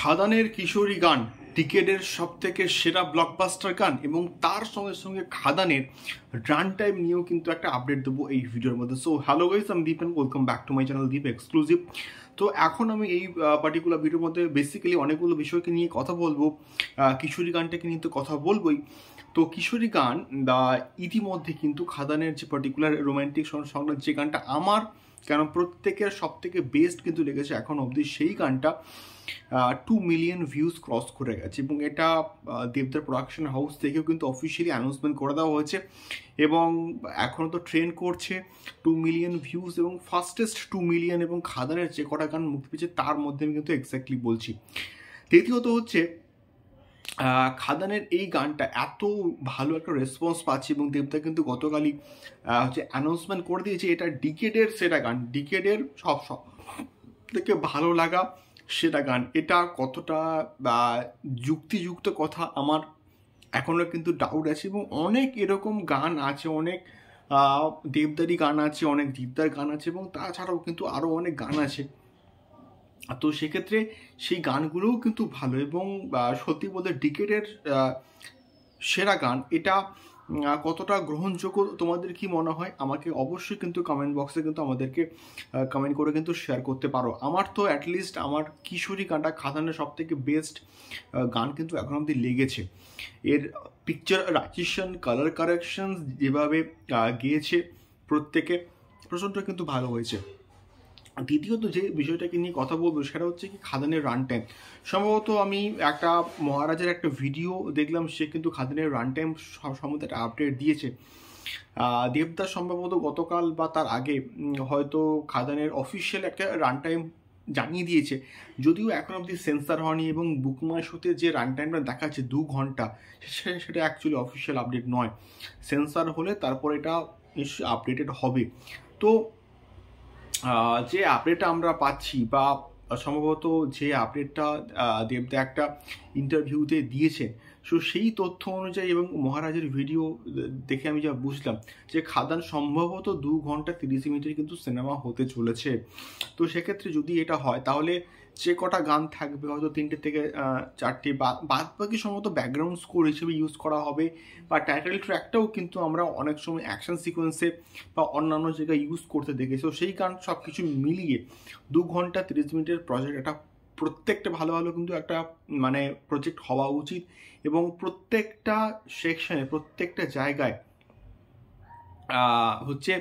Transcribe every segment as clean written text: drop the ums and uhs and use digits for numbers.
খাদানের কিশোরী গান ডিকেডের সব থেকে সেরা ব্লকবাস্টার গান এবং তার সঙ্গে সঙ্গে খাদানের রান টাইম নিয়েও কিন্তু একটা আপডেট দেবো এই ভিডিওর মধ্যে। সো হ্যালো গাইস, আমি Deep and welcome back to my channel Deep exclusive. তো এখন আমি এই পার্টিকুলার ভিডিওর মধ্যে বেসিক্যালি অনেকগুলো বিষয়কে নিয়ে কথা বলবো। কিশোরী গানটাকে নিয়ে তো কথা বলবোই। তো কিশোরী গান ইতিমধ্যে কিন্তু খাদানের যে পার্টিকুলার রোম্যান্টিক সংটা যে গানটা আমার কেন প্রত্যেকের সব থেকে বেস্ট কিন্তু লেগেছে এখন অবধি, সেই গানটা 2 মিলিয়ন ভিউজ ক্রস করে গেছে এবং এটা দেবদার প্রোডাকশন হাউস থেকেও কিন্তু অফিসিয়ালি অ্যানাউন্সমেন্ট করে দেওয়া হয়েছে এবং এখনও তো ট্রেন্ড করছে 2 মিলিয়ন ভিউজ এবং ফাস্টেস্ট 2 মিলিয়ন এবং খাদানের যে কটা গান মুক্তি পেয়েছে তার মধ্যে আমি কিন্তু এক্স্যাক্টলি বলছি। দ্বিতীয়ত হচ্ছে খাদানের এই গানটা এত ভালো একটা রেসপন্স পাচ্ছে এবং দেবদা কিন্তু গতকালই হচ্ছে অ্যানাউন্সমেন্ট করে দিয়েছে এটা ডিকেডের সেরা গান, ডিকেডের সব থেকে ভালো লাগা সেটা গান। এটা কতটা যুক্তিযুক্ত কথা আমার এখনও কিন্তু ডাউট আছে এবং অনেক এরকম গান আছে, অনেক দেবদারি গান আছে, অনেক দীপদার গান আছে এবং তাছাড়াও কিন্তু আরও অনেক গান আছে। তো সেক্ষেত্রে সেই গানগুলোও কিন্তু ভালো এবং সত্যি বলতে ডিকেডের সেরা গান এটা কতটা গ্রহণযোগ্য তোমাদের কি মনে হয় আমাকে অবশ্যই কিন্তু কমেন্ট বক্সে কিন্তু আমাদেরকে কমেন্ট করে কিন্তু শেয়ার করতে পারো। আমার তো অ্যাটলিস্ট আমার কিশোরী গানটা খাদানের সব থেকে বেস্ট গান কিন্তু এখন অবধি লেগেছে। এর পিকচারাইজেশন, কালার কারেকশন যেভাবে গিয়েছে প্রত্যেকে প্রচণ্ড কিন্তু ভালো হয়েছে। দ্বিতীয়ত যে বিষয়টাকে নিয়ে কথা বলবো সেটা হচ্ছে কি খাদানের রান টাইম। সম্ভবত আমি একটা মহারাজের একটা ভিডিও দেখলাম, সে কিন্তু খাদানের রান টাইম সম্বন্ধে একটা আপডেট দিয়েছে। দেবদাস সম্ভবত গতকাল বা তার আগে হয়তো খাদানের অফিসিয়াল একটা রান টাইম জানিয়ে দিয়েছে, যদিও এখন অবধি সেন্সার হয়নি এবং বুকমাই শোতে যে রান টাইমটা দেখাচ্ছে 2 ঘন্টা সেটা অ্যাকচুয়ালি অফিসিয়াল আপডেট নয়। সেন্সার হলে তারপর এটা নিশ্চয়ই আপডেটেড হবে। তো যে আপডেটটা আমরা পাচ্ছি বা সম্ভবত যে আপডেটটা দেবদা একটা ইন্টারভিউতে দিয়েছে, সো সেই তথ্য অনুযায়ী এবং মহারাজের ভিডিও দেখে আমি যা বুঝলাম যে খাদান সম্ভবত 2 ঘন্টা 30 মিনিটের কিন্তু সিনেমা হতে চলেছে। তো সেক্ষেত্রে যদি এটা হয় তাহলে যে কটা গান থাকবে হয়তো 3টে থেকে 4টে বাদ বাকি সম্ভবত ব্যাকগ্রাউন্ড স্কোর হিসেবে ইউজ করা হবে বা টাইটেল ট্র্যাকটাও কিন্তু আমরা অনেক সময় অ্যাকশন সিকোয়েন্সে বা অন্যান্য জায়গায় ইউজ করতে দেখেছি। তো সেই গান সব কিছু মিলিয়ে 2 ঘন্টা 30 মিনিটের প্রজেক্ট, এটা প্রত্যেকটা ভালো ভালো কিন্তু একটা মানে প্রজেক্ট হওয়া উচিত এবং প্রত্যেকটা সেকশনে প্রত্যেকটা জায়গায় হচ্ছে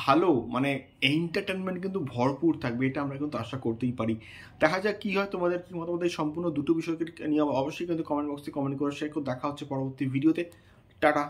ভালো মানে এন্টারটেনমেন্ট কিন্তু ভরপুর থাকবে, এটা আমরা কিন্তু আশা করতেই পারি। দেখা যাক কি হয়, তোমাদের কি মতামত এই সম্পূর্ণ দুটো বিষয়কে নিয়ে অবশ্যই কিন্তু কমেন্ট বক্সে কমেন্ট করে শেয়ার করে। দেখা হচ্ছে পরবর্তী ভিডিওতে। টাটা।